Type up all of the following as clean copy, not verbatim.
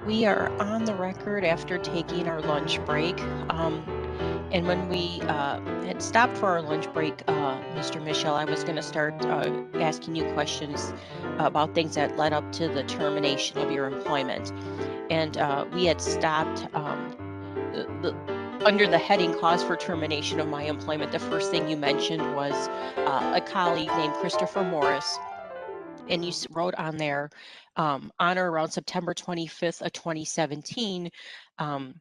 We are on the record after taking our lunch break. And when we had stopped for our lunch break, Mr. Michelle, I was going to start asking you questions about things that led up to the termination of your employment. And we had stopped the under the heading cause for termination of my employment. The first thing you mentioned was a colleague named Christopher Morris, and you wrote on there, on or around September 25th of 2017, um,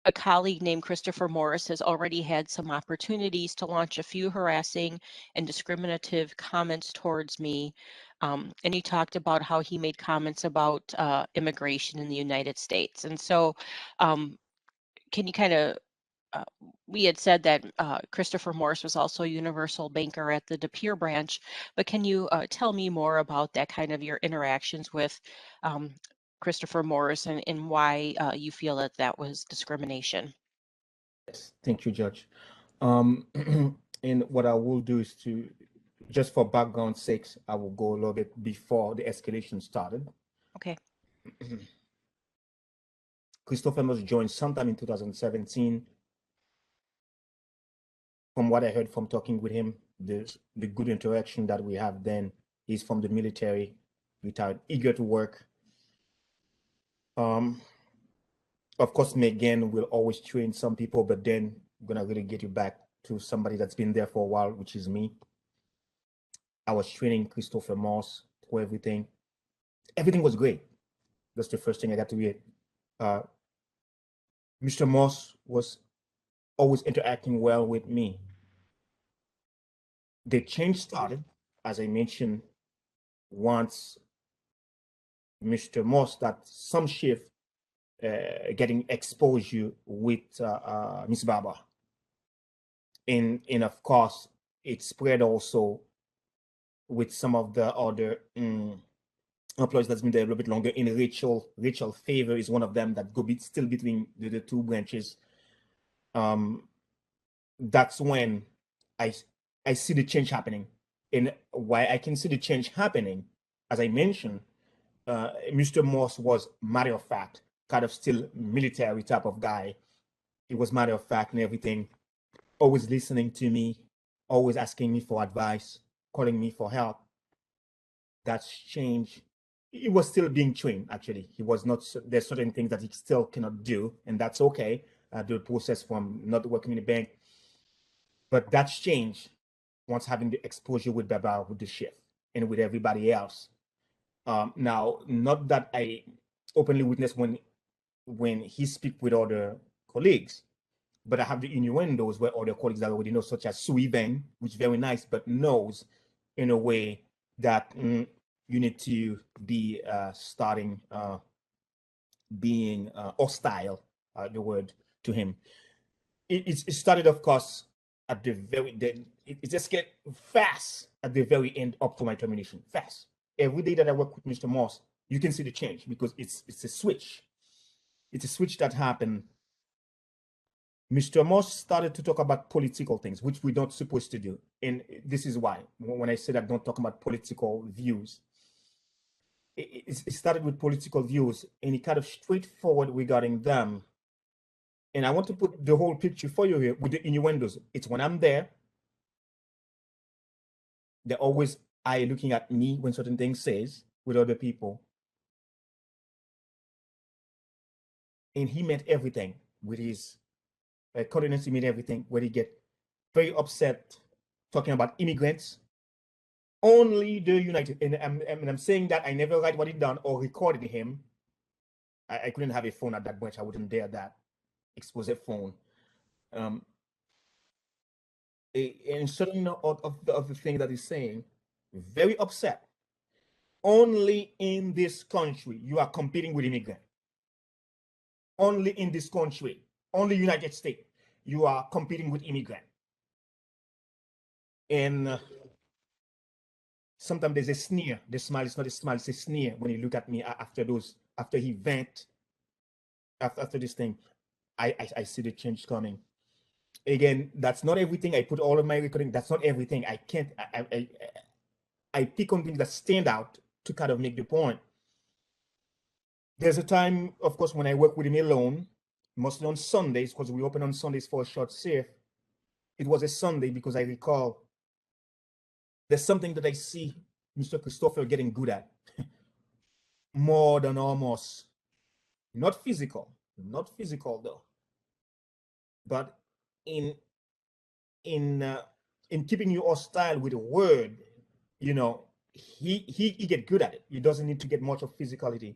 a colleague named Christopher Morris has already had some opportunities to launch a few harassing and discriminative comments towards me. And he talked about how he made comments about immigration in the United States. And so, um, can you kind of uh, we had said that Christopher Morris was also a universal banker at the De Pere branch, but can you tell me more about that kind of your interactions with um, Christopher Morris and why you feel that that was discrimination? Yes, thank you, Judge. Um, and what I will do is to, just for background sakes, I will go a little bit before the escalation started. Okay. Christopher must join sometime in 2017. From what I heard from talking with him, the good interaction that we have then, he's from the military, retired, eager to work. Um, of course, Megan will always train some people, but then I'm gonna really get you back to somebody that's been there for a while, which is me. I was training Christopher Moss for everything. Everything was great. That's the first thing I got to read. Uh, Mr. Moss was always interacting well with me. The change started, as I mentioned, once Mr. Moss that some shift getting exposure with Miss Baba. And of course, it spread also with some of the other employees that's been there a little bit longer. In Rachel Favor is one of them that still between the two branches. Um, that's when I I see the change happening. And why I can see the change happening, as I mentioned, Mr. Moss was matter of fact, kind of still military type of guy. He was matter of fact and everything, always listening to me, always asking me for advice, calling me for help. That's changed. He was still being trained, actually. He was not, there's certain things that he still cannot do, and that's okay. The process from not working in the bank. But that's changed once having the exposure with Baba, with the shift, and with everybody else. Now, not that I openly witness when he speak with other colleagues, but I have the innuendos where other colleagues that I already know, such as Sui Ben, which is very nice, but knows in a way that you need to be starting being hostile, the word, to him. It started, of course, at the it just get fast at the very end up to my termination. Fast. Every day that I work with Mr. Moss, you can see the change because it's a switch. It's a switch that happened. Mr. Moss started to talk about political things, which we're not supposed to do. And this is why, when I said I don't talk about political views, it started with political views and it kind of straightforward regarding them. And I want to put the whole picture for you here with the innuendos. It's when I'm there, they're always eye looking at me when certain things says with other people. And he meant everything with his coordinates. He meant everything where he get very upset talking about immigrants. Only the United, and I'm saying that I never write what he done or recorded him. I couldn't have a phone at that bunch. I wouldn't dare that expose a phone. Um, and certain of the thing that he's saying, very upset. Only in this country you are competing with immigrants. Only in this country, only United States, you are competing with immigrants. And sometimes there's a sneer. The smile is not a smile; it's a sneer when you look at me after he vent after this thing. I see the change coming. Again, that's not everything. I put all of my recording. That's not everything. I can't. I I pick on things that stand out to kind of make the point. There's a time, of course, when I work with him alone, mostly on Sundays, because we open on Sundays for a short shift. It was a Sunday because I recall there's something that I see Mr. Christopher getting good at more than almost, not physical though, but in in uh, in keeping you hostile with a word, you know, he get good at it. He doesn't need to get much of physicality.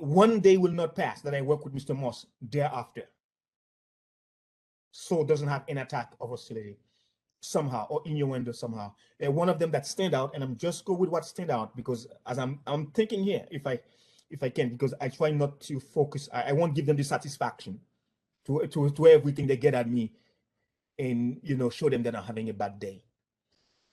One day will not pass that I work with Mr. Moss thereafter. So doesn't have an attack of hostility somehow or innuendo somehow. One of them that stand out, and I'm just go with what stand out because as I'm thinking here, if I can, because I try not to focus. I won't give them the satisfaction to everything they get at me, and show them that I'm having a bad day.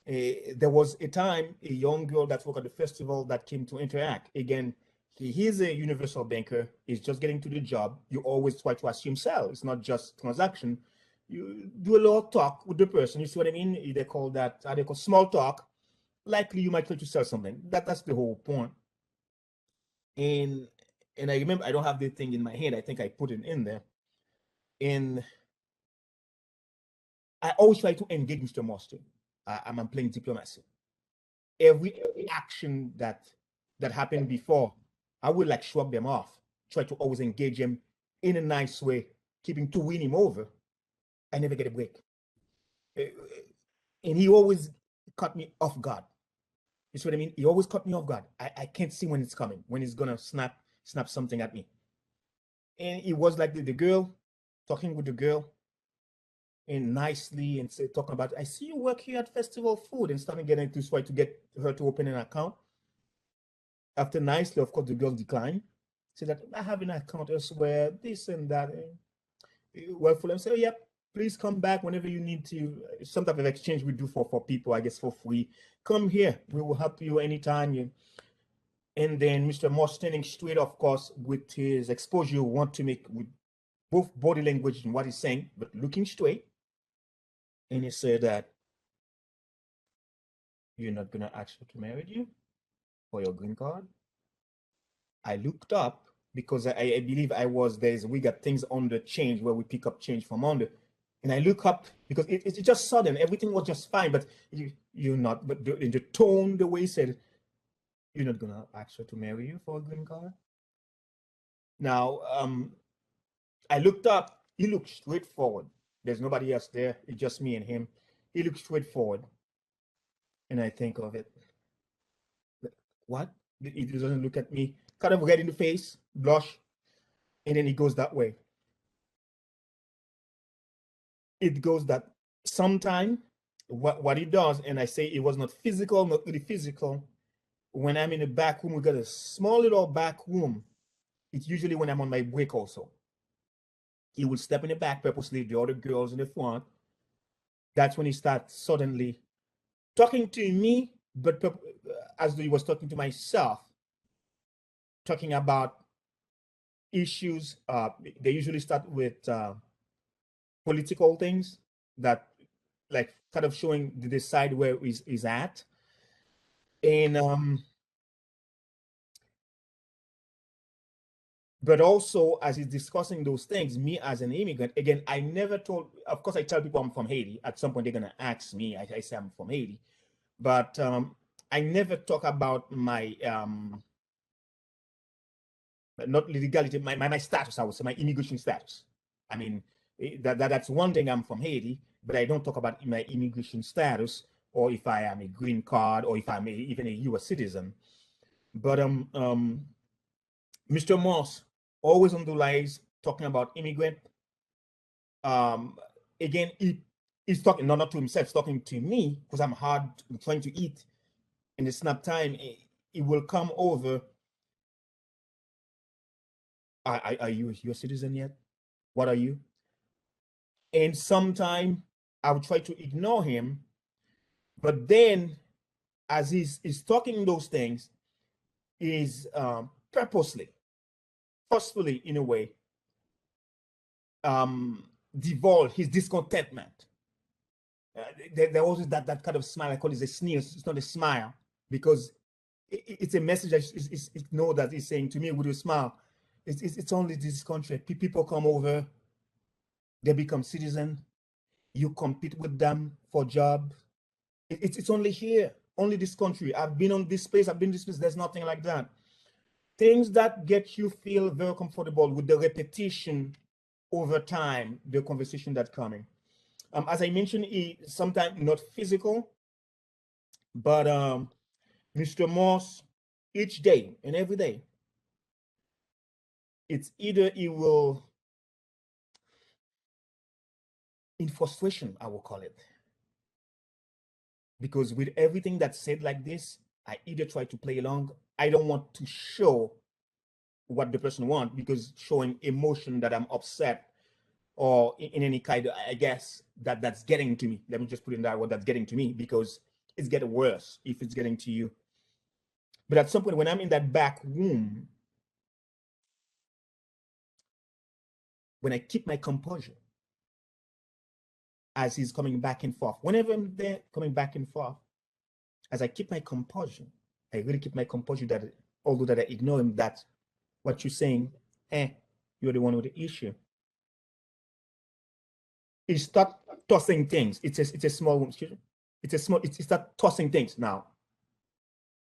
There was a time a young girl that worked at the festival that came to interact. Again, he's a universal banker. He's just getting to the job. You always try to assume sell. It's not just transaction. You do a little talk with the person. You see what I mean? They call that, they call small talk. Likely you might try to sell something. That's the whole point. And I remember, I don't have the thing in my head. I think I put it in there. And I always try to engage Mr. Master. I'm playing diplomacy. Every action that happened before, I would like shrug them off. Try to always engage him in a nice way, keeping to win him over. I never get a break. And he always caught me off guard. You see what I mean? He always caught me off guard. I can't see when it's coming, when he's gonna snap something at me. And it was like the girl, talking with the girl and nicely and talking about, I see you work here at Festival Food, and starting getting to try to get her to open an account. After nicely, of course, the girl declined. Said that I have an account elsewhere, this and that. Well, for them, say, oh, yep, please come back whenever you need to. Some type of exchange we do for people, I guess, for free. Come here, we will help you anytime. And then Mr. Moss standing straight, of course, with his exposure, you want to make with both body language and what he's saying, but looking straight. And he said that you're not gonna ask her to marry you for your green card. I looked up because I believe we got things on the change where we pick up change from under. And I look up because it's just sudden. Everything was just fine, but you're not. But in the tone, the way he said, you're not gonna ask her to marry you for a green card. Now, I looked up. He looked straight forward. There's nobody else there. It's just me and him. He looked straight forward, and I think of it. What? He doesn't look at me. Kind of red in the face, blush, and then he goes that way. It goes that sometime what he does, and I say it was not physical, not really physical. When I'm in the back room, we got a small little back room. It's usually when I'm on my break also. He would step in the back purposely, the other girls in the front. That's when he starts suddenly talking to me, but as though he was talking to myself, talking about issues. They usually start with political things that, like, kind of showing the side where he's at. And but also as he's discussing those things, me as an immigrant, again, I never told, of course I tell people I'm from Haiti. At some point they're gonna ask me, I say I'm from Haiti, but I never talk about my not legality, my status, I would say my immigration status. I mean, that's one thing. I'm from Haiti, but I don't talk about my immigration status or if I am a green card or if I'm even a U.S. citizen. But Mr. Moss always on the lines talking about immigrant. Um, Again, he's talking not to himself, he's talking to me because I'm hard trying to eat. In the snap time, he will come over. Are you a U.S. citizen yet? What are you? And sometime I would try to ignore him, but then as he's talking those things, is purposely, forcefully in a way, divulge his discontentment. There was that kind of smile. I call it a sneer. It's not a smile because it's a message that know that he's saying to me with a smile. It's only this country. People come over, they become citizen. You compete with them for job. It's only here, only this country. I've been on this place. I've been this place. There's nothing like that. Things that get you feel very comfortable with the repetition over time, the conversation that's coming. As I mentioned, sometimes not physical, but Mr. Moss, each day and every day, it's either he will, in frustration, I will call it, because with everything that's said like this, I either try to play along. I don't want to show what the person wants, because showing emotion that I'm upset or in any kind of, I guess that's getting to me. Let me just put in that word, that's getting to me, because it's getting worse if it's getting to you. But at some point when I'm in that back room, when I keep my composure as he's coming back and forth, whenever I'm there coming back and forth, as I keep my composure, I really keep my composure, that although that I ignore him, that what you're saying, you're the one with the issue. He start tossing things. It's a small room, excuse me. It start tossing things now.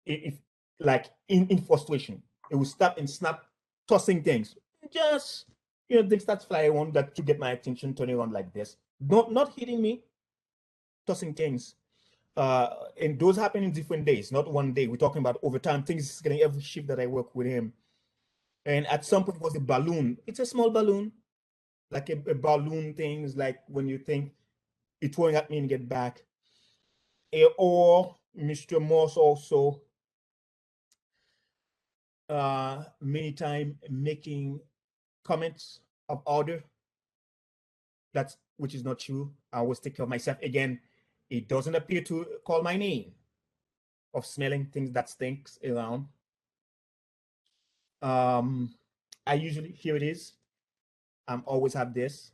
If like in frustration, it will stop and snap, tossing things. Just things start flying around that to get my attention, turning around like this. Not hitting me, tossing things. And those happen in different days, not one day. We're talking about over time. Things getting every shift that I work with him. And at some point it was a balloon. It's a small balloon, like a balloon things, like when you think it's throwing at me and get back. Or Mr. Moss also many time making comments of order, that's which is not true. I always take care of myself. Again, it doesn't appear to call my name, of smelling things that stinks around. I usually, here it is. Always have this.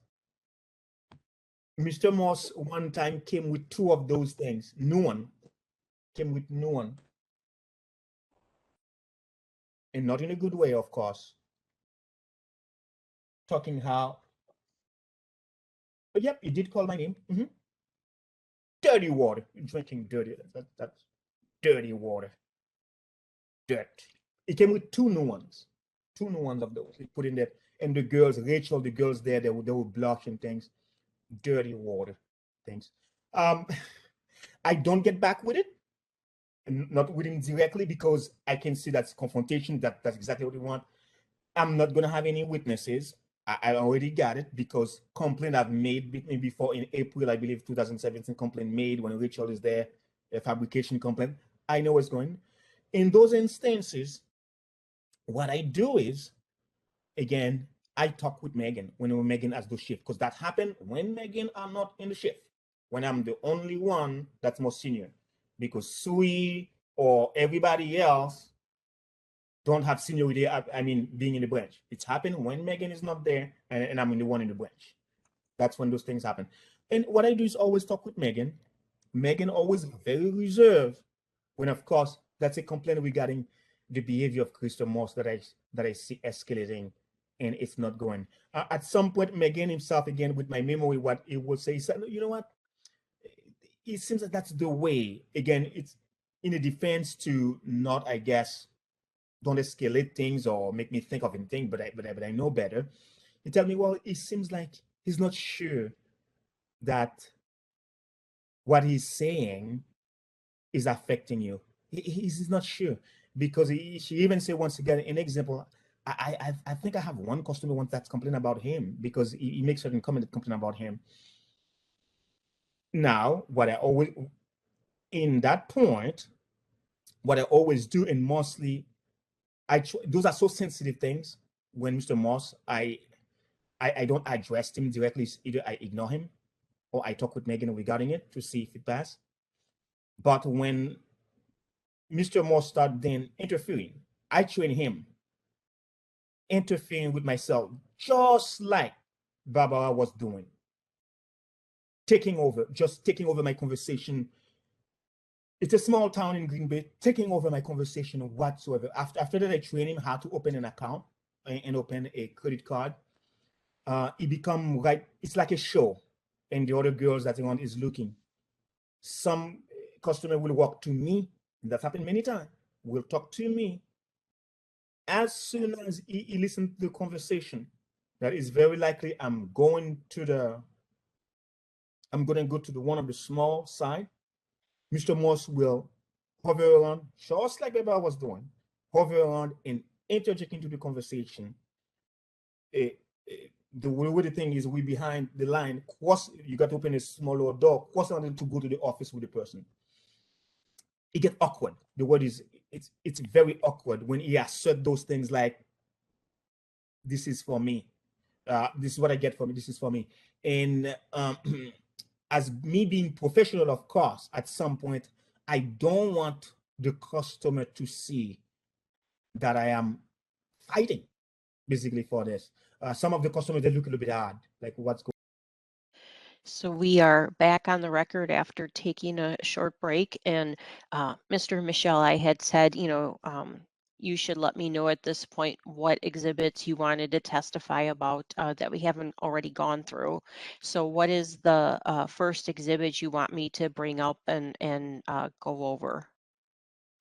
Mr. Moss one time came with two of those things. No one came with no one, and not in a good way, of course. Talking how, but yep, he did call my name. Dirty water, drinking dirty. That's dirty water, dirt. It came with two new ones, of those. He put in there, and the girls, Rachel, the girls there, they were blushing things, dirty water things. Um, I don't get back with it, not with him directly, because I can see that's confrontation. That's exactly what we want. I'm not gonna have any witnesses. I already got it, because complaint I've made before in April, I believe 2017, complaint made when Rachel is there, a fabrication complaint. I know what's going. In those instances, what I do is, again, I talk with Megan when Megan has the shift, because that happened when Megan are not in the shift, when I'm the only one that's more senior, because Sui or everybody else don't have seniority. I mean, being in the branch. It's happened when Megan is not there, and I'm the one in the branch. That's when those things happen. And what I do is always talk with Megan. Megan always very reserved when, of course, that's a complaint regarding the behavior of Christopher Moss that I see escalating, and it's not going. At some point, Megan himself, again with my memory, what he will say, he said, you know what? It seems that that's the way. Again, it's in a defense to not, I guess, don't escalate things or make me think of anything, but I know better. He tell me, well, it seems like he's not sure that what he's saying is affecting you. He's not sure, because she even said, once again, an example. I think I have one customer once that's complaining about him, because he makes certain comment that complain about him. Now, what I always, in that point, what I always do, and mostly, those are so sensitive things. When Mr. Moss, I don't address him directly. Either I ignore him, or I talk with Megan regarding it to see if it passes. But when Mr. Moss start then interfering, I train him interfering with myself, just like Barbara was doing, taking over my conversation, it's a small town in Green Bay, taking over my conversation whatsoever. After that, I train him how to open an account and open a credit card. It become right. It's like a show, and the other girls that around is looking. Some customer will walk to me. That happened many times. Will talk to me as soon as he listens to the conversation. That is very likely I'm going to go to the one of the small side. Mr. Moss will hover around, just like Baba was doing, hover around and interject into the conversation. Eh, the way the thing is, we behind the line, cross, you got to open a smaller door, cross around to go to the office with the person. It gets awkward. The word is, it's very awkward when he assert those things like, this is for me. This is what I get from it. This is for me. And as me being professional, of course, at some point, I don't want the customer to see that I am fighting basically for this. Some of the customers, they look a little bit hard, like what's going. So we are back on the record after taking a short break. And Mr. Michelle, I had said, you should let me know at this point what exhibits you wanted to testify about that we haven't already gone through. So what is the first exhibit you want me to bring up and go over?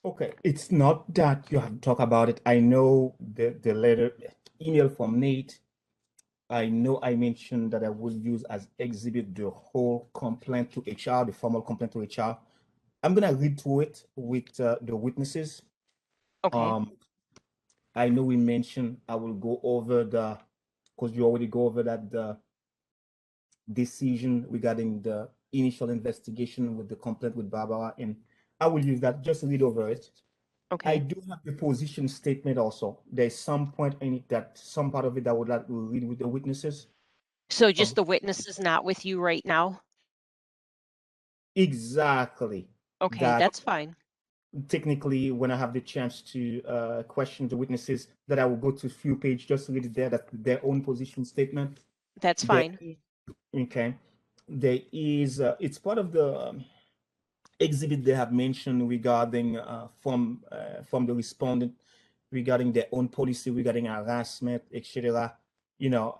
Okay, it's not that you have to talk about it. I know the letter email from Nate. I know I mentioned that I would use as exhibit the whole complaint to HR, the formal complaint to HR. I'm gonna read through it with the witnesses. Okay. Um, I know we mentioned I will go over because you already go over that the decision regarding the initial investigation with the complaint with Barbara, and I will use that. Just read over it. I Okay. do have the position statement also. There's some point in it that some part of it that I would like to read with the witnesses. So just Of the witness is not with you right now? exactly Okay, that. that's fine. Technically, when I have the chance to question the witnesses, that I will go to a few pages, just read it there, that their own position statement. That's There, fine. okay. There is, it's part of the exhibit they have mentioned regarding from the respondent regarding their own policy regarding harassment, etc. You know,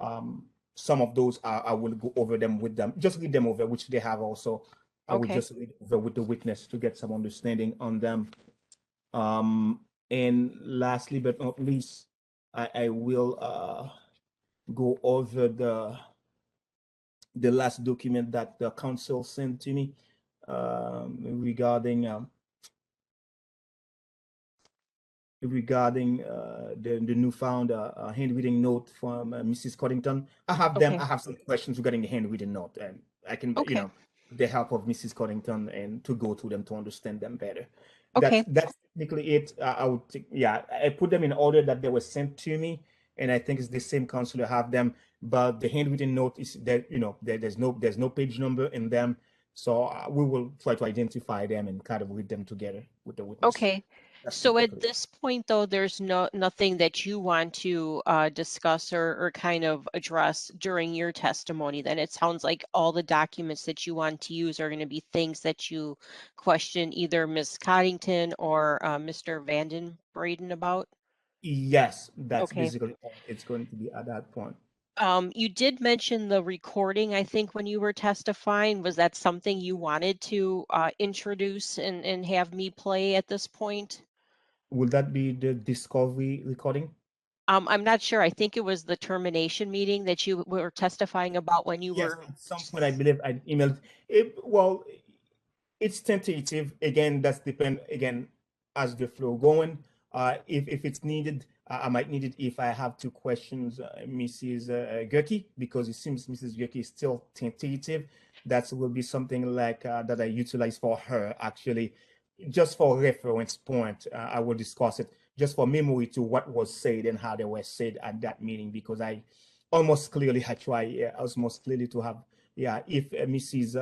some of those I will go over them with them. Just read them over, which they have also. I will Okay. just read over with the witness to get some understanding on them. And lastly, but not least, I will go over the last document that the council sent to me regarding the newfound handwritten note from Mrs. Coddington. I Okay. have some questions regarding the handwritten note, and I can, Okay. with the help of Mrs. Coddington and to go through them to understand them better. Okay. That's technically it. I would think, yeah, I put them in order that they were sent to me, and I think it's the same counselor have them, but the handwritten note is that, there's no page number in them, so we will try to identify them and kind of read them together with the witness. Okay. That's So at technically. this point, though, there's nothing that you want to discuss or kind of address during your testimony. Then it sounds like all the documents that you want to use are going to be things that you question either Ms. Coddington or Mr. Vanden Braden about. Yes, that's Okay. basically all it's going to be at that point. You did mention the recording, I think, when you were testifying. Was that something you wanted to introduce and have me play at this point? Will that be the discovery recording? I'm not sure. I think it was the termination meeting that you were testifying about when you Yes, were. at some point I believe I emailed it. Well, it's tentative. Again, that's depend again as the flow going. If it's needed, I might need it if I have to questions Mrs. Gerke, because it seems Mrs. Gerke is still tentative. That will be something like that I utilize for her actually, just for reference point. I will discuss it just for memory to what was said and how they were said at that meeting, because I almost clearly I try almost clearly to have, yeah, if Mrs.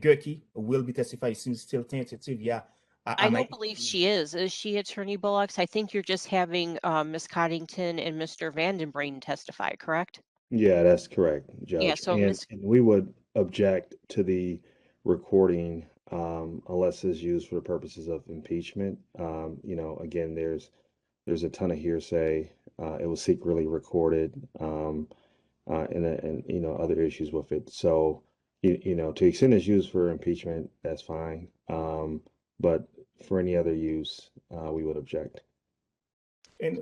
Gerke will be testifying, seems still tentative, yeah, I I don't might. believe she is. Is she Attorney Bullocks? I think you're just having Ms. Coddington and Mr. Vandenbrain testify, correct? Yeah, that's correct, Yeah. Judge. So Miss. And we would object to the recording unless it's used for the purposes of impeachment. Again, there's a ton of hearsay. It was secretly recorded, and other issues with it. So, to the extent it's used for impeachment, that's fine. But for any other use, we would object. And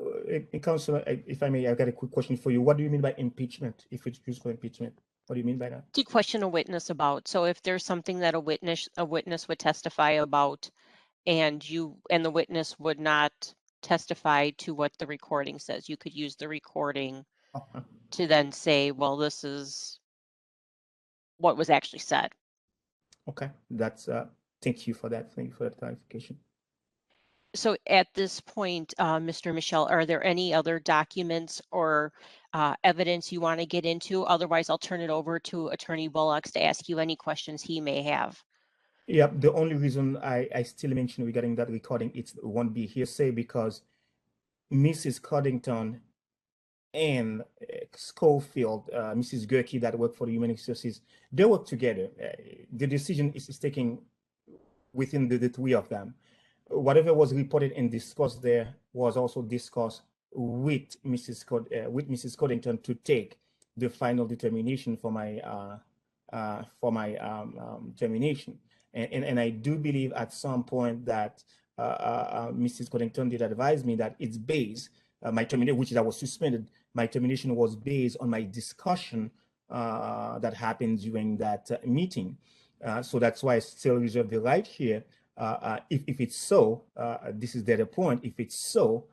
Councilor, if I may, I've got a quick question for you. What do you mean by impeachment? If it's used for impeachment, what do you mean by that? To question a witness about. So if there's something that a witness would testify about, and the witness would not testify to what the recording says, you could use the recording Okay. to then say, well, this is what was actually said. Okay. That's thank you for that. Thank you for that clarification. So at this point, Mr. Michel, are there any other documents or evidence you want to get into? Otherwise, I'll turn it over to Attorney Bullocks to ask you any questions he may have. Yeah, the only reason I still mention regarding that recording, it won't be hearsay because Mrs. Coddington and Schofield, Mrs. Gerke that work for the Human Resources, they work together. The decision is taken within the three of them. Whatever was reported and discussed there was also discussed with Mrs. Coddington to take the final determination for my termination. And I do believe at some point that Mrs. Coddington did advise me that it's based my termination, which is I was suspended. My termination was based on my discussion that happened during that meeting. So that's why I still reserve the right here. If it's so, this is the other point. If it's so,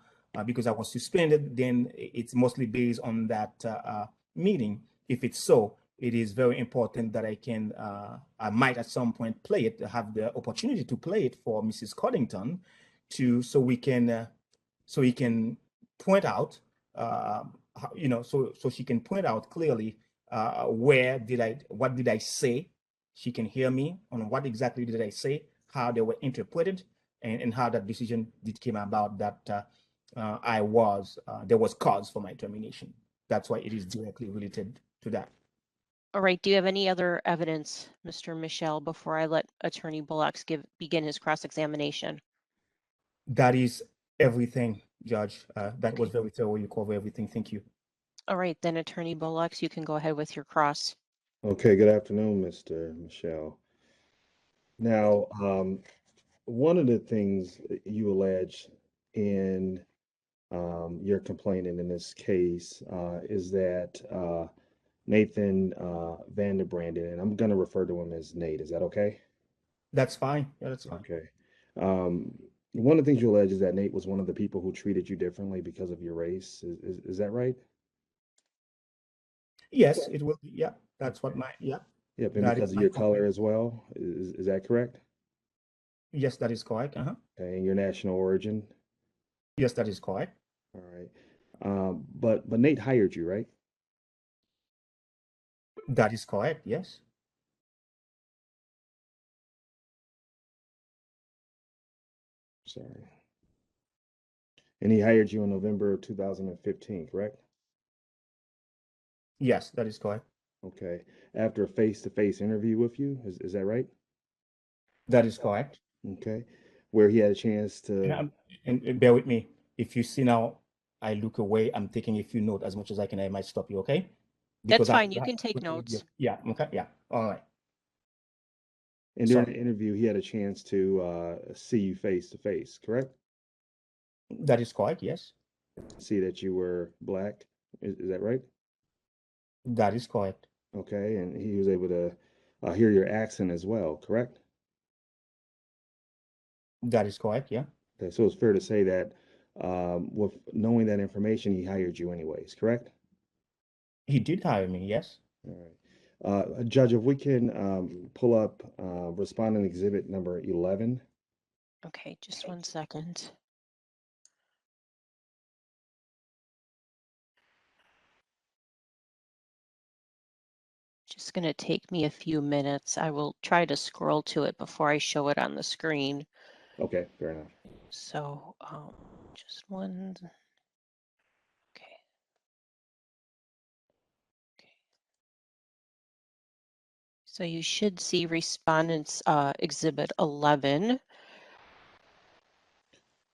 because I was suspended, then it's mostly based on that meeting. If it's so, it is very important that I might at some point play it, have the opportunity to play it for Mrs. Coddington, so he can point out, so she can point out clearly what did I say. She can hear me on what exactly did I say, how they were interpreted, and how that decision did came about that there was cause for my termination. That's why it is directly related to that. All right. Do you have any other evidence, Mr. Michel, before I let Attorney Bullocks begin his cross-examination? That is everything, Judge. That was Okay. very thorough. You cover everything. Thank you. All right, then Attorney Bullocks, you can go ahead with your cross. Okay, good afternoon, Mr. Michelle. Now, one of the things you allege in your complaint in this case is that Nathan Vanderbranden, and I'm going to refer to him as Nate. Is that okay? That's fine. Yeah, that's fine. Okay. Um, one of the things you allege is that Nate was one of the people who treated you differently because of your race. Is that right? Yes, it will be. Yeah, that's what Okay. my, yeah, Yep, and that is because of my your color complaint. as well. Is that correct? Yes, that is correct. Uh-huh. Okay, and your national origin. Yes, that is correct. All right. But Nate hired you, right? That is correct. Yes, Sorry. And he hired you in November of 2015, correct? yes, that is correct. Okay. After a face-to-face interview with you, is that right? That is correct. Okay. Where he had a chance And, to. and bear with me. If you see now, I look away. I'm taking a few notes as much as I can. I might stop you, okay? That's Because fine. You can take notes. yeah, okay, yeah. All right. And during Sorry. the interview, he had a chance to see you face to face, correct? That is correct. Yes, See that you were black. Is that right? that is correct. Okay. And he was able to hear your accent as well, correct? That is correct. Yeah, Okay. So it's fair to say that with knowing that information, he hired you anyways, correct? he did hire me. Yes, All right. Judge, if we can pull up responding exhibit number 11. Okay, just 1 second. Just going to take me a few minutes. I will try to scroll to it before I show it on the screen. Okay, fair enough. So just one. Okay. Okay. So you should see respondents exhibit 11. And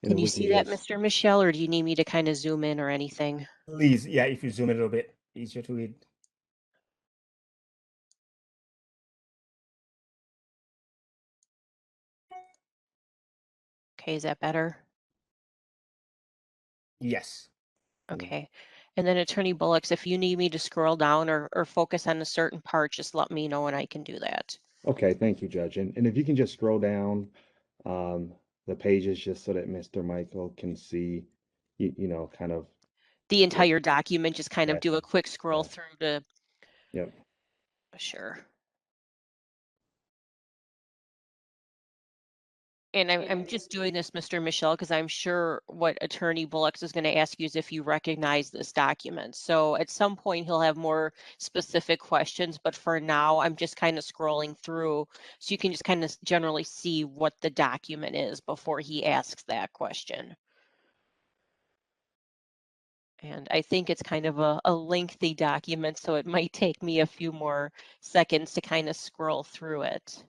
Can if you we can see that, just, Mr. Michelle, or do you need me to kind of zoom in or anything? Please, yeah, if you zoom a little bit, easier to read. Okay, is that better? Yes. Okay. And then Attorney Bullocks, if you need me to scroll down or focus on a certain part, just let me know and I can do that. okay, thank you, Judge. And if you can just scroll down um, the pages just so that Mr. Michael can see, kind of The what, entire document, just kind of yes, do a quick scroll yeah, through to, yep. sure. And I'm just doing this, Mr. Michelle, because I'm sure what Attorney Bullocks is going to ask you is if you recognize this document. So at some point he'll have more specific questions, but for now I'm just kind of scrolling through so you can just kind of generally see what the document is before he asks that question. And I think it's kind of a lengthy document, so it might take me a few more seconds to kind of scroll through it.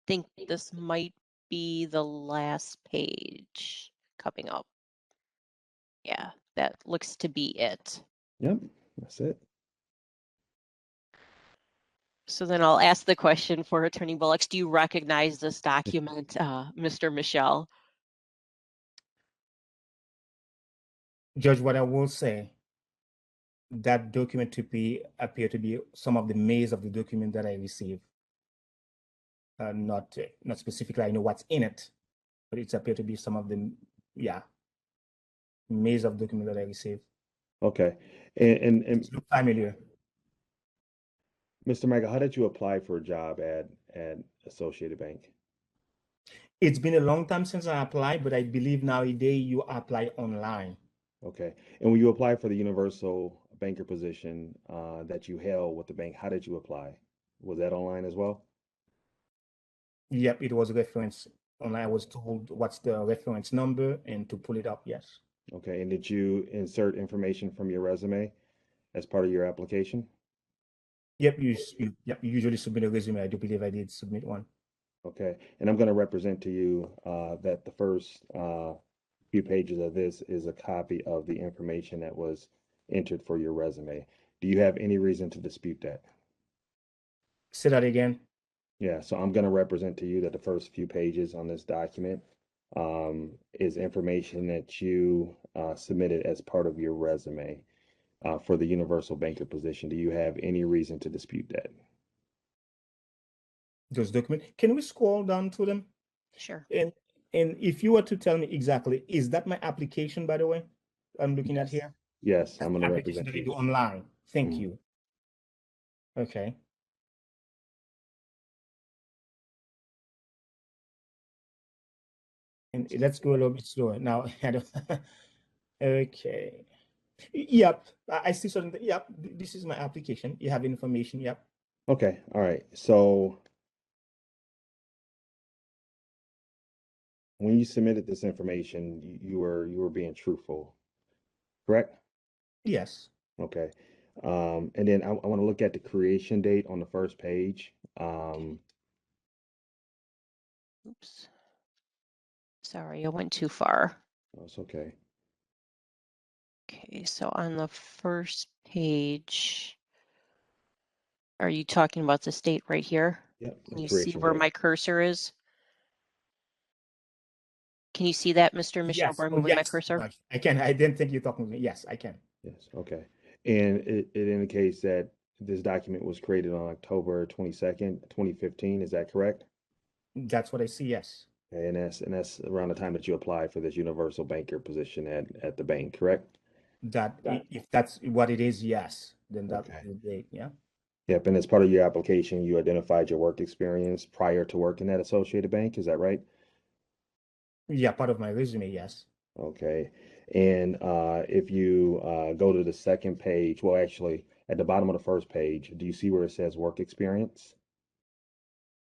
Think this might be the last page coming up. Yeah, that looks to be it. Yep, that's it. So then I'll ask the question for Attorney Bullocks. Do you recognize this document, Mr. Michelle? Judge, what I will say, that document appear to be some of the maze of the document that I received. Not specifically, I know what's in it, but it's appear to be some of the, yeah, maze of document that I received. Okay. And It's look familiar. Mr. Michael, how did you apply for a job at Associated Bank? It's been a long time since I applied, but I believe nowadays you apply online. Okay. And when you applied for the universal banker position that you held with the bank, how did you apply? Was that online as well? Yep, it was a reference. Online, I was told what's the reference number and to pull it up. Yes. Okay. And did you insert information from your resume as part of your application? Yep, yep, you usually submit a resume. I do believe I did submit one. Okay. And I'm going to represent to you that the first few pages of this is a copy of the information that was entered for your resume. Do you have any reason to dispute that? Say that again. Yeah, so I'm going to represent to you that the first few pages on this document is information that you submitted as part of your resume for the universal banker position. Do you have any reason to dispute that? Those documents. Can we scroll down to them? Sure. And and if you were to tell me exactly, is that my application, by the way? I'm looking at Yes. here. Yes, I'm That's going the to application represent that I you. do online. Thank Mhm. you. Okay. And let's go a little bit slower. Now, I don't, okay. Yep. I see something. Yep. This is my application. You have information. Yep. Okay, all right. So when you submitted this information, you were being truthful, correct? Yes. Okay. And then I want to look at the creation date on the first page. Oops. Sorry, I went too far. That's okay. Okay, so on the first page, are you talking about the state right here? Yep, Can the you see creation where date. my cursor is? Can you see that, Mr. Michelle, Yes. where I'm Oh, moving my yes. cursor? I can. I didn't think you're talking to me. Yes, I can. Yes, okay. And it indicates that this document was created on October 22nd, 2015. Is that correct? That's what I see. Yes. Okay, and that's around the time that you applied for this universal banker position at the bank, correct? If that's what it is, yes. Then that Okay. would be, yeah. Yep, and as part of your application, you identified your work experience prior to working at Associated Bank, is that right? Yeah, part of my resume, yes. Okay. And if you go to the second page, well, actually, at the bottom of the first page, do you see where it says work experience?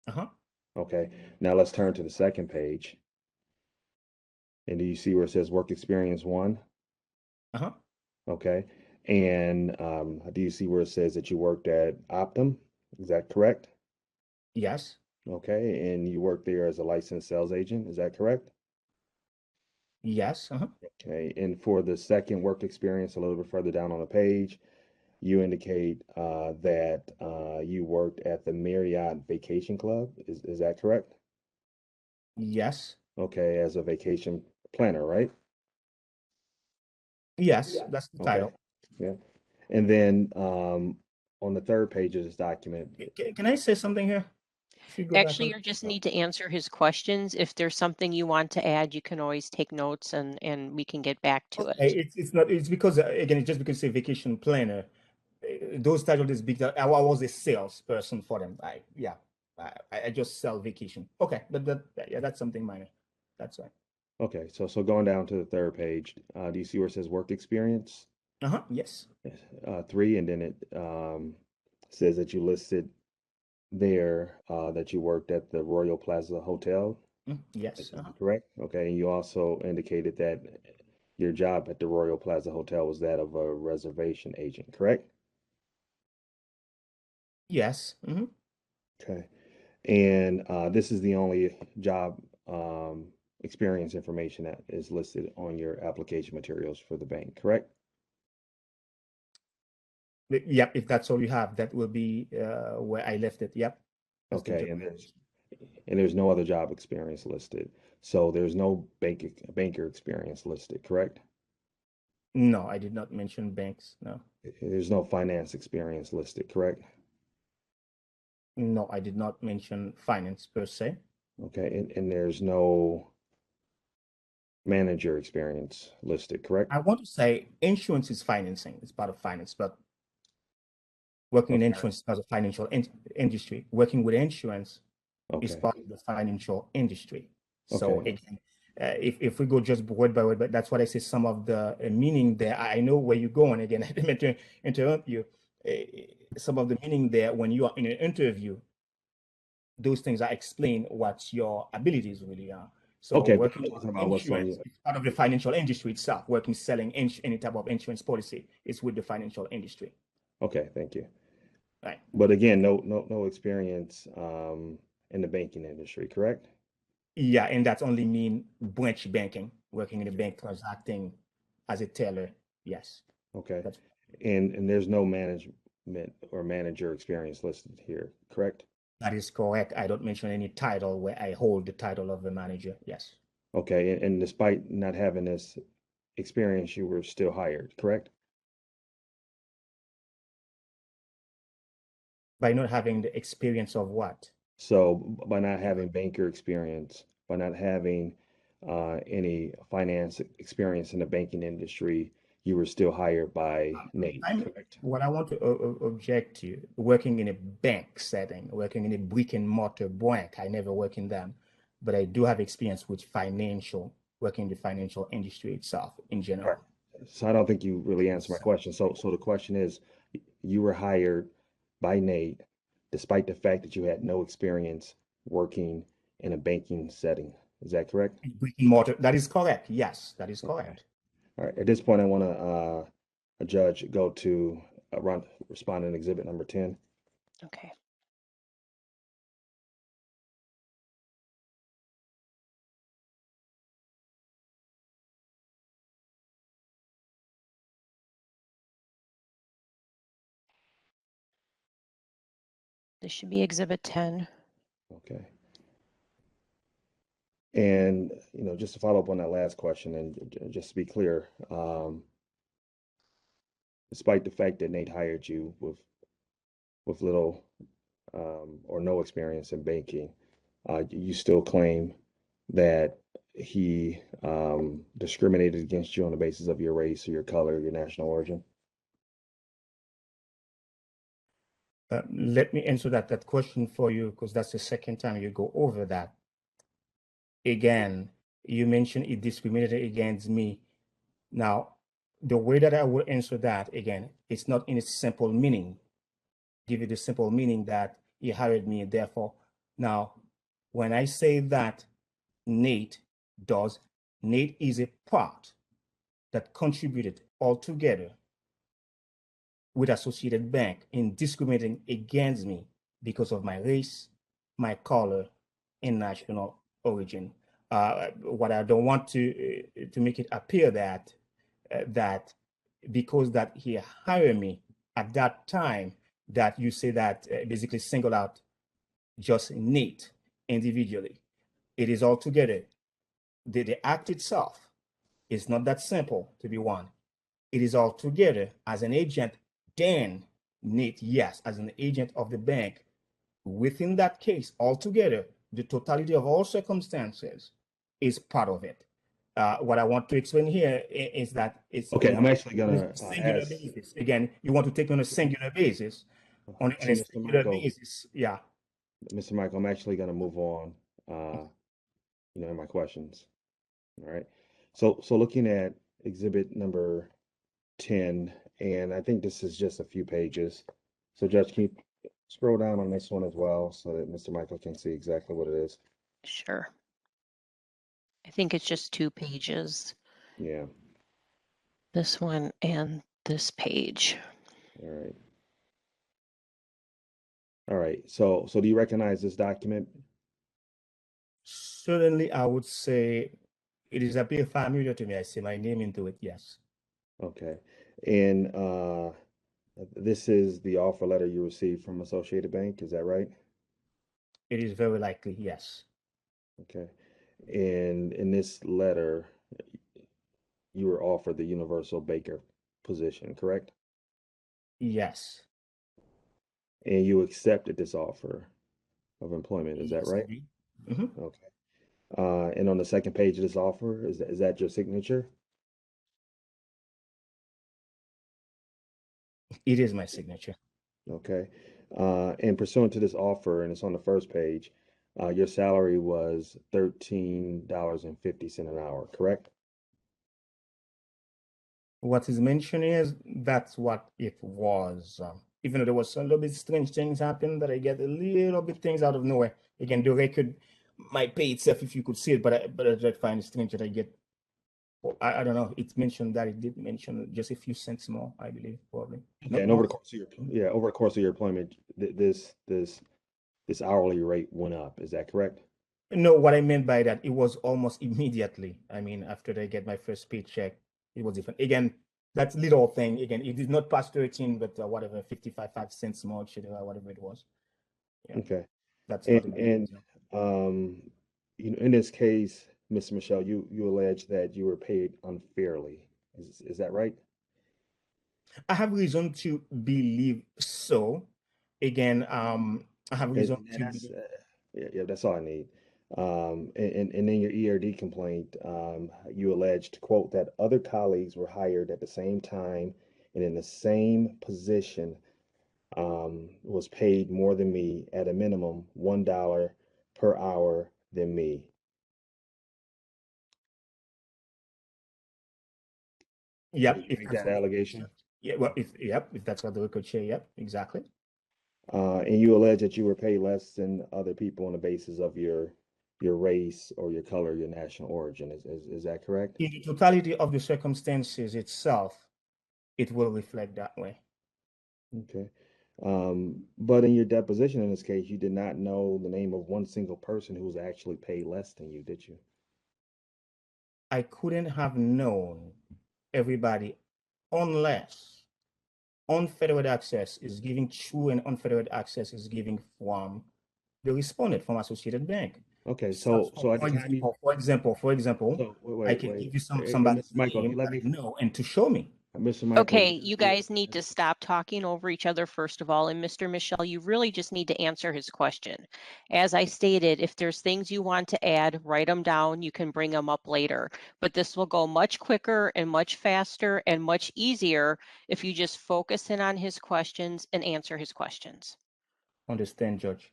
Uh-huh. Okay. Now let's turn to the second page. And do you see where it says work experience one? Uh-huh. Okay. And do you see where it says that you worked at Optum? Is that correct? Yes. Okay, and you worked there as a licensed sales agent, is that correct? Yes. Okay, and for the second work experience, a little bit further down on the page, you indicate that you worked at the Marriott Vacation Club. Is that correct? Yes. Okay, as a vacation planner, right? Yes. That's the Okay, title. yeah. And then on the third page of this document, Can I say something here? If you go back Actually, on. you just need to answer his questions. If there's something you want to add, you can always take notes and we can get back to Okay, it. it's not, it's because again, it's just because it's a vacation planner. Those titles is big. I was a salesperson for them. I just sell vacation. Okay, but yeah, that's something minor. That's right. okay, so going down to the third page, do you see where it says work experience? Yes. Three, and then it says that you listed there that you worked at the Royal Plaza Hotel. Yes. Correct? Okay, and you also indicated that your job at the Royal Plaza Hotel was that of a reservation agent, correct? Yes. Okay, and this is the only job experience information that is listed on your application materials for the bank, correct? Yep. If that's all you have, that will be where I left it. Yep. That's the Okay, job. and there's no other job experience listed. So there's no banker experience listed, correct? No, I did not mention banks. No. There's no finance experience listed, correct? No, I did not mention finance per se. Okay, and there's no manager experience listed, correct? I want to say insurance is financing. It's part of finance, but working in Okay, insurance is part of financial industry. Working with insurance is okay, part of the financial industry. So okay, again, if we go just word by word, but that's what I say. Some of the meaning there. I know where you're going. Again, I didn't mean to interrupt you. Some of the meaning there when you are in an interview, those things are explain what your abilities really are. So okay. But working I'm with talking about what's on insurance you. is part of the financial industry itself. Working selling any type of insurance policy is with the financial industry, Okay, thank you. right? But again, no experience in the banking industry, correct? Yeah, and that's only mean branch banking, working in a bank transacting as a teller. Yes, Okay, that's and there's no management or manager experience listed here, correct? that is correct. I don't mention any title where I hold the title of a manager. Yes, Okay, and despite not having this experience, you were still hired, correct? by not having the experience of what? So by not having banker experience, by not having any finance experience in the banking industry, you were still hired by Nate, I'm correct? what I want to object to working in a bank setting, working in a brick and mortar bank. I never work in them, but I do have experience with financial, working in the financial industry itself in Right. general. So I don't think you really answered my So, question. So the question is, you were hired by Nate despite the fact that you had no experience working in a banking setting. Is that correct? brick and mortar, that is correct. Yes, that is Okay. correct. All right. At this point, I want to a judge go to run responding exhibit number 10. Okay. This should be Exhibit 10. Okay. And just to follow up on that last question, and just to be clear, despite the fact that Nate hired you with little or no experience in banking, you still claim that he discriminated against you on the basis of your race or your color, or your national origin. Let me answer that question for you because that's the second time you go over that. Again, you mentioned it discriminated against me. Now, the way that I will answer that again, it's not in its simple meaning. Give you the simple meaning that he hired me, and therefore, now, when I say that Nate does, Nate is a part that contributed altogether with Associated Bank in discriminating against me because of my race, my color, and national origin. What I don't want to make it appear that because that he hired me at that time, that you say that basically single out just Nate individually. It is all together. The act itself is not that simple to be one. It is all together as an agent, then Nate, yes, as an agent of the bank. Within that case, altogether, the totality of all circumstances is part of it. What I want to explain here is that it's Okay, I'm actually on gonna a singular ask. basis. Again, you want to take on a singular basis. On So, a Mr. singular Michael, basis, yeah. Mr. Michael, I'm actually gonna move on. Uh, in my questions. All right. So looking at exhibit number 10, and I think this is just a few pages. So Judge, can you scroll down on this one as well so that Mr. Michael can see exactly what it is? Sure. I think it's just 2 pages. Yeah. This one and this page. All right. All right. So do you recognize this document? Certainly, I would say it is a bit familiar to me. I see my name into it, yes. Okay. And this is the offer letter you received from Associated Bank, is that right? It is very likely, yes. Okay. And in this letter, you were offered the universal baker position, correct? Yes. And you accepted this offer of employment, is that Yes, right? indeed. Mhm. Okay. And on the second page of this offer, is that your signature? It is my signature. Okay. And pursuant to this offer, and it's on the first page, your salary was $13.50 an hour, correct? What is mentioned is that's what it was. Even though there was a little bit strange things happen, that I get a little bit things out of nowhere. Again, the record might pay itself if you could see it, but I just find it strange that I get. Well, I don't know. It's mentioned that it did mention just a few cents more, I believe, probably Okay. not And over more. the course of your yeah, over the course of your employment, this hourly rate went up. Is that correct? No, what I meant by that, it was almost immediately. I mean, after I get my first paycheck, it was different. Again, that's little thing. Again, it did not pass 13, but whatever, 5 cents more, whatever it was. Yeah, Okay. that's And not a big and deal. um, in this case, Mr. Michelle, you allege that you were paid unfairly. Is that right? I have reason to believe so. Again, I have reason And to that's believe. yeah, that's all I need. And in your ERD complaint, you alleged, quote, that other colleagues were hired at the same time and in the same position, was paid more than me at a minimum $1 per hour than me. Yep, Would you if make that's that what the record shows. allegation? Yeah, well, if that's what the record show, yep, exactly. And you allege that you were paid less than other people on the basis of your race or your color, your national origin. Is that correct? In the totality of the circumstances itself, it will reflect that way. Okay. But in your deposition in this case, you did not know the name of one single person who was actually paid less than you, did you? I couldn't have known everybody unless unfettered access is giving true and unfettered access is giving from the respondent from Associated Bank. Okay, So, so at the time you for example, so I wait, can wait, give you Hey, somebody's Mr. Michael, name let that I me know and to show me. Mr. Michael, Okay, you guys need to stop talking over each other, first of all. And Mr. Michelle, you really just need to answer his question. As I stated, if there's things you want to add, write them down. You can bring them up later. But this will go much quicker and much faster and much easier if you just focus in on his questions and answer his questions. Understand, Judge.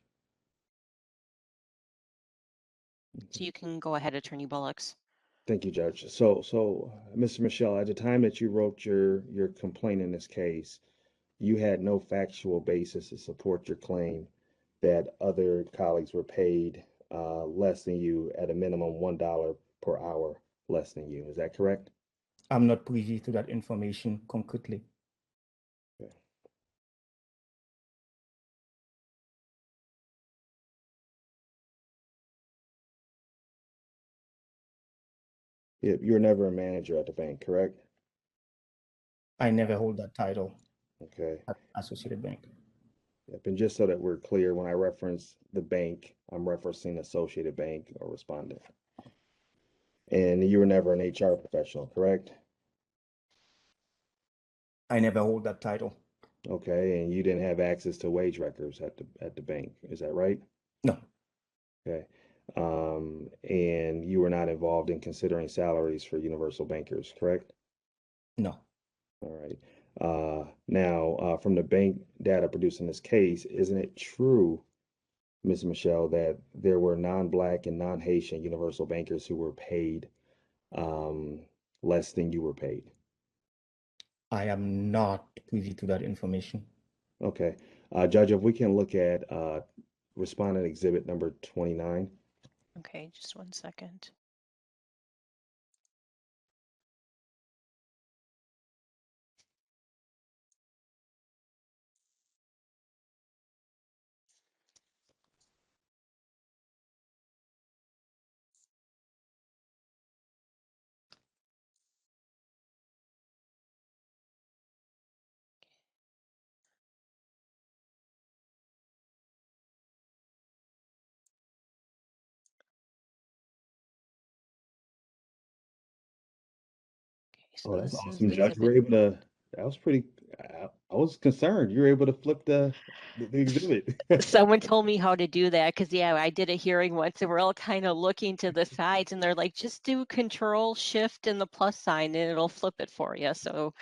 So you can go ahead, Attorney Bullocks. Thank you, Judge. So, Mr. Michelle, at the time that you wrote your complaint in this case, you had no factual basis to support your claim that other colleagues were paid less than you at a minimum $1 per hour less than you. Is that correct? I'm not privy to that information concretely. Okay. You're never a manager at the bank, correct? I never hold that title Okay. at Associated Bank. Yep. And just so that we're clear, when I reference the bank, I'm referencing Associated Bank or respondent. And you were never an HR professional, correct? I never hold that title. Okay. And you didn't have access to wage records at the bank. Is that right? No, Okay. And you were not involved in considering salaries for universal bankers, correct? no. All right. Now, from the bank data produced in this case, isn't it true, Ms. Michelle, that there were non-Black and non-Haitian universal bankers who were paid um, less than you were paid? I am not privy to that information. Okay. Judge, if we can look at respondent exhibit number 29. Okay, just one second. Okay, so Oh, that's this is awesome, Judge. You exhibit. were able to, that was pretty, I was concerned. You were able to flip the exhibit. Someone told me how to do that because, yeah, I did a hearing once and we're all kind of looking to the sides and they're like, just do Control Shift and the plus sign and it'll flip it for you. So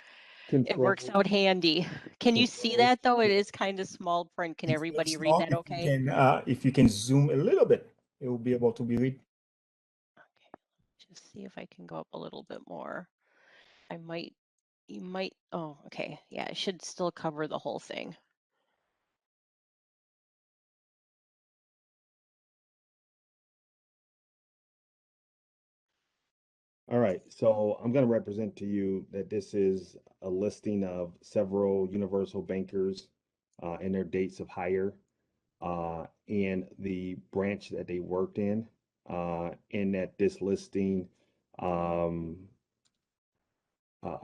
it works Control, out handy. Can you see control. that though? It is kind of small print. Can It's very everybody read small. that okay? If you can zoom a little bit, it will be able to be read. Okay, just see if I can go up a little bit more. I might, you might, oh, okay. Yeah, it should still cover the whole thing. All right, so I'm going to represent to you that this is a listing of several universal bankers and their dates of hire and the branch that they worked in, and that this listing um,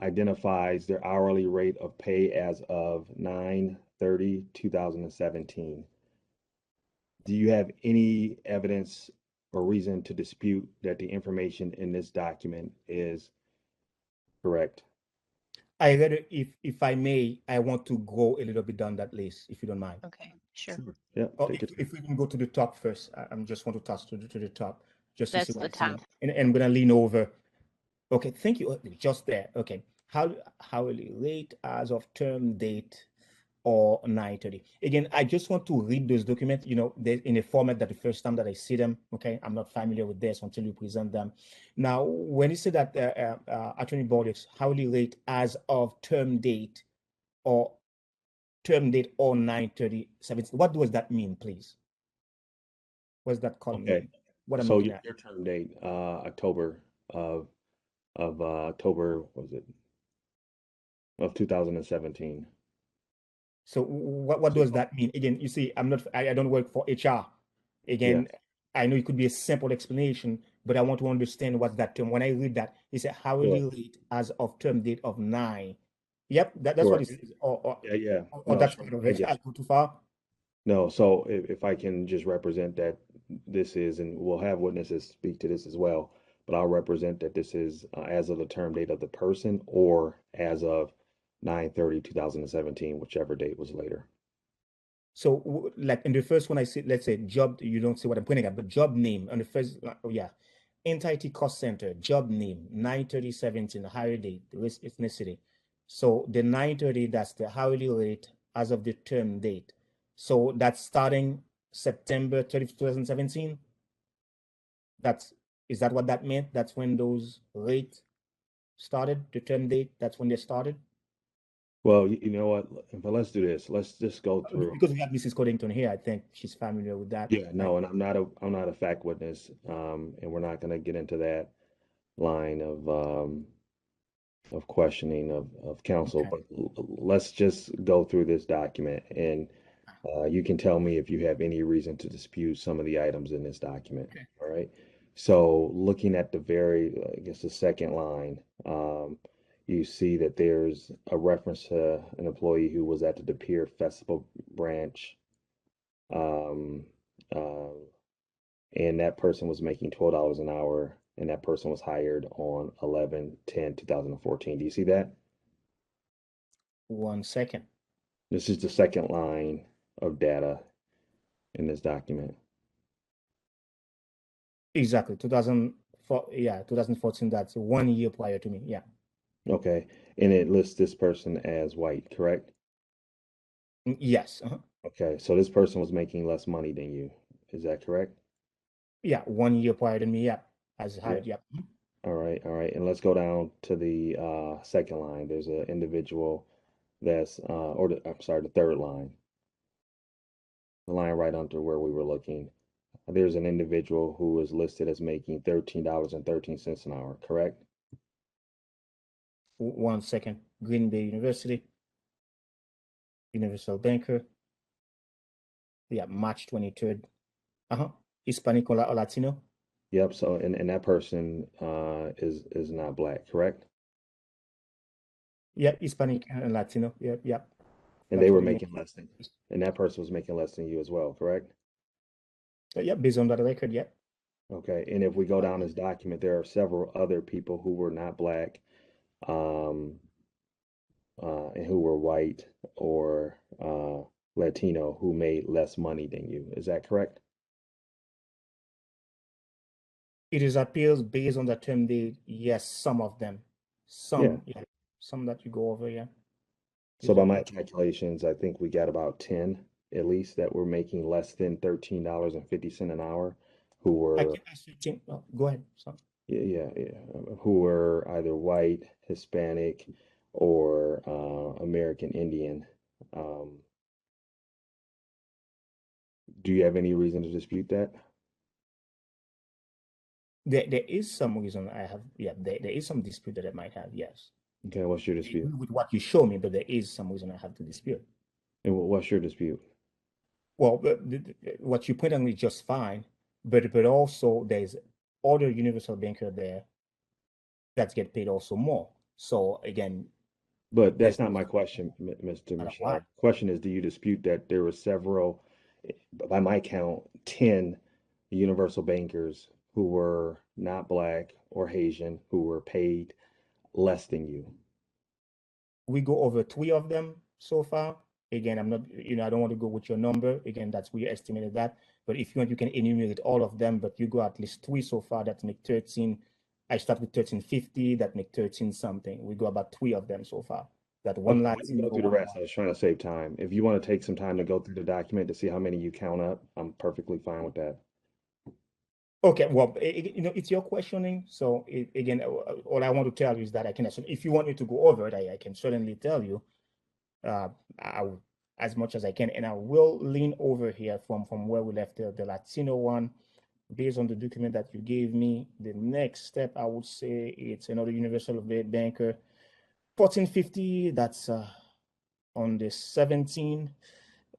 identifies their hourly rate of pay as of 9/30/2017. Do you have any evidence or reason to dispute that the information in this document is correct? I read it, if I may, I want to go a little bit down that list, if you don't mind. Okay, sure. Sure. Yeah, Or take your time. if we can go to the top first, I'm just want to touch to the top just to see That's what the I see. top. And I'm gonna lean over. Okay, thank you. Just there. Okay. Hourly rate as of term date or 9:30. Again, I just want to read those documents, in a format that the first time that I see them, okay, I'm not familiar with this until you present them. Now, when you say that attorney Bordeaux hourly rate as of or term date or 9:30/17, what does that mean, please? What does that column Okay. mean? What I'm So looking your, at. your term date, October of October, what was it, of 2017. So what So, does that mean? Again, you see, I don't work for HR. yeah, Again, I know it could be a simple explanation, but I want to understand what's that term. When I read that, it's a sure, hourly rate as of term date of 9. Yep, that's what sure. it says. Yeah. Or No, that's sure. part of I it. get I you. go too far. No, so if I can just represent that this is, and we'll have witnesses speak to this as well, but I'll represent that this is as of the term date of the person or as of 9/30/2017, whichever date was later. So, like in the first one, I see, let's say job, you don't see what I'm pointing at, but job name on the first, oh yeah, entity cost center, job name, 9/30/17, hire date, race, ethnicity. So the 9/30, that's the hourly rate as of the term date. So that's starting September 30th, 2017. That's, is that what that meant? That's when those rates started, the term date, that's when they started? Well, you know what? But let's do this. Let's just go through. Because we have Mrs. Codington here, I think she's familiar with that, Yeah, right? no, and I'm not a fact witness, and we're not going to get into that line of questioning of counsel. Okay. But let's just go through this document, and you can tell me if you have any reason to dispute some of the items in this document. Okay. All right. So looking at the I guess the second line, you see that there's a reference to an employee who was at the De Pere Festival branch, um, uh, and that person was making $12 an hour, and that person was hired on 11/10/2014. Do you see that? 1 second. This is the second line of data in this document. Exactly. 2004, yeah, 2014. That's 1 year prior to me. Yeah. Okay, and it lists this person as white, correct? Yes. Okay, so this person was making less money than you. Is that correct? Yeah. 1 year prior to me. Yeah. As Yep. hired. Yeah. All right, all right. And let's go down to the second line. There's an individual that's, I'm sorry, the third line, the line right under where we were looking. There's an individual who is listed as making $13.13 an hour, correct? 1 second. Green Bay University, Universal Banker. Yeah. March 23rd. Hispanic or Latino. Yep. So, and that person is not black, correct? Yeah. Hispanic and Latino. Yeah. Yeah. And they That's were what you mean. making less than, and that person was making less than you as well, correct? Yeah. Based on that record. Yeah. Okay. And if we go down this document, there are several other people who were not black, um, and who were white or Latino who made less money than you. Is that correct? It is appeals based on the term date. Yes. Some of them. Yeah. Some. Yeah. Some that you go over. Yeah. So Is by my appeal. calculations, I think we got about 10 at least that were making less than $13.50 an hour who I were can ascertain. Oh, go ahead. So, who were either white, Hispanic, or American Indian. Um, do you have any reason to dispute that? there is some reason I have. Yeah. There is some dispute that I might have. Yes. Okay, what's your I dispute? agree with what you show me, but there is some reason I have to dispute. And what's your dispute? Well, what you put on is just fine, but also there's other universal banker there that get paid also more. So again, But there's that's not my question, Mr. not a why. Michelle. Question is, do you dispute that there were several, by my count, 10 universal bankers who were not black or Haitian who were paid less than you? We go over three of them so far. Again, I'm not, I don't want to go with your number. Again, that's we estimated that. But if you want, you can enumerate all of them, but you go at least three so far that make 13. I start with 1350, that make 13 something. We go about three of them so far. That one Okay, we can Latino, go through the one rest. I was trying to save time. If you want to take some time to go through the document to see how many you count up, I'm perfectly fine with that. Okay, well, it's your questioning. So again, all I want to tell you is that I can. If you want me to go over it, I can certainly tell you. Uh, I will, as much as I can, and I will lean over here from where we left the Latino one, based on the document that you gave me. The next step, I would say, it's another universal banker, 1450. That's on the 17.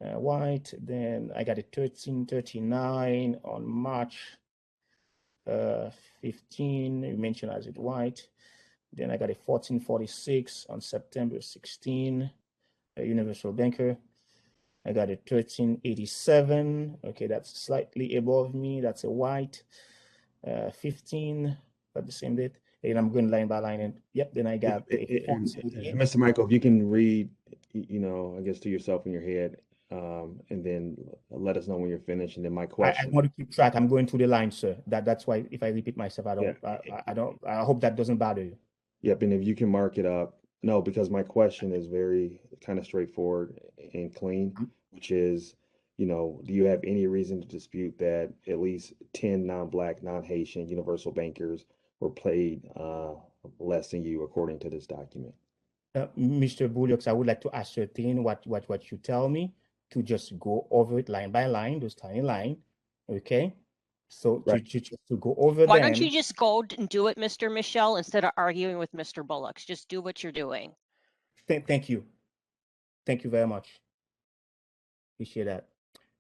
White. Then I got a 1339 on March uh, 15, you mentioned as it white. Then I got a 1446 on September 16, a universal banker. I got a 1387. Okay, that's slightly above me. That's a white. 15 at the same date. And I'm going line by line. And yep, then I got a And 1488. Mr. Michael, if you can read, I guess to yourself in your head, and then let us know when you're finished. And then my I question, want to keep track. I'm going through the line, sir. That's why if I repeat myself, I yeah, don't. I don't. I hope that doesn't bother you. yep, and if you can mark it up. No, because my question is very kind of straightforward and clean, which is, do you have any reason to dispute that at least 10 non-black, non-Haitian universal bankers were paid less than you according to this document? Mr. Bullocks, I would like to ascertain what you tell me to just go over it line by line, those tiny line. Okay. So Right. to go over Why don't you them. just go and do it, Mr. Michelle, instead of arguing with Mr. Bullocks? Just do what you're doing. Thank you. Thank you very much. Appreciate that.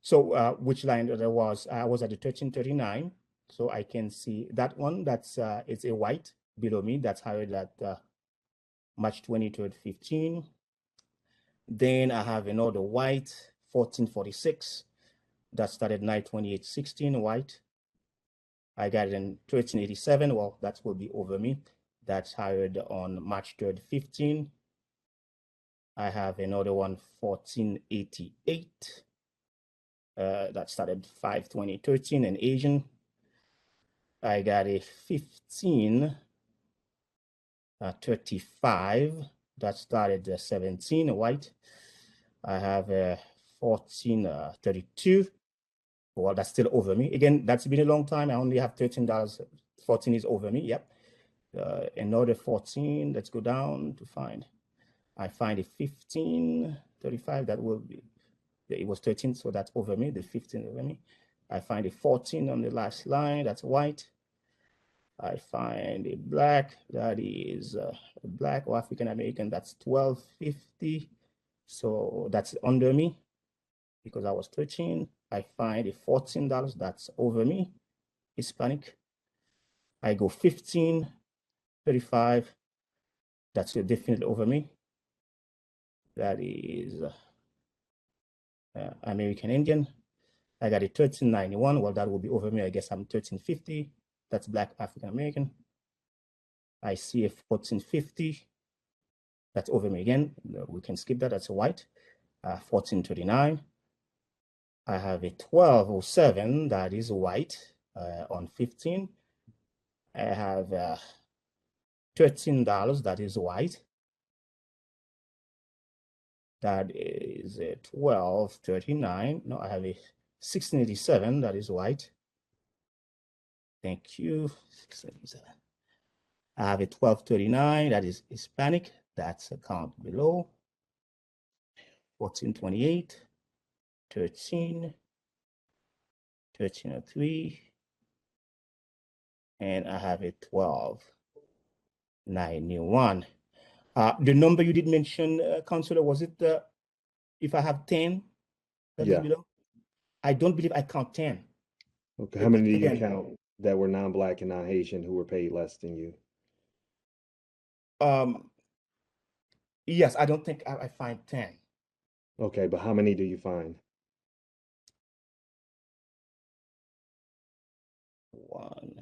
So which line there was? I was at the 1339. So I can see that one. That's it's a white below me. That's hired at March 23rd, 15. Then I have another white, 1446. That started 9/28/16, white. I got it in 1387. Well, that will be over me. That's hired on March 3rd, 15. I have another one, 1488. That started 5/20/13 in Asian. I got a 1535 that started 17 white. I have a 1432. Well, that's still over me. Again, that's been a long time. I only have $13. 14 is over me. Yep. Another 14. Let's go down to find. I find a 1535. That will be. It was 13, so that's over me. The 15 over me. I find a 14 on the last line. That's white. I find a black. That is black or African American. That's 1250. So that's under me because I was 13. I find a $14. That's over me. Hispanic. I go 1535. That's definitely over me. That is American Indian. I got a 1391. Well, that will be over me. I guess I'm 1350. That's black African American. I see a 1450. That's over me again. We can skip that. That's a white. 1439. I have a 1207. That is white on 15. I have $13. That is white. That is a 1239. No, I have a 1687. That is white. Thank you. 677. I have a 1239. That is Hispanic. That's a count below. 1428. 13. 1303. And I have a 1291. The number you did mention, Counselor, was it if I have 10 that is Yeah. below? I don't believe I count 10. Okay. How many do you Again, count that were non-black and non-Haitian who were paid less than you? yes, I don't think I find 10. Okay, but how many do you find? 1,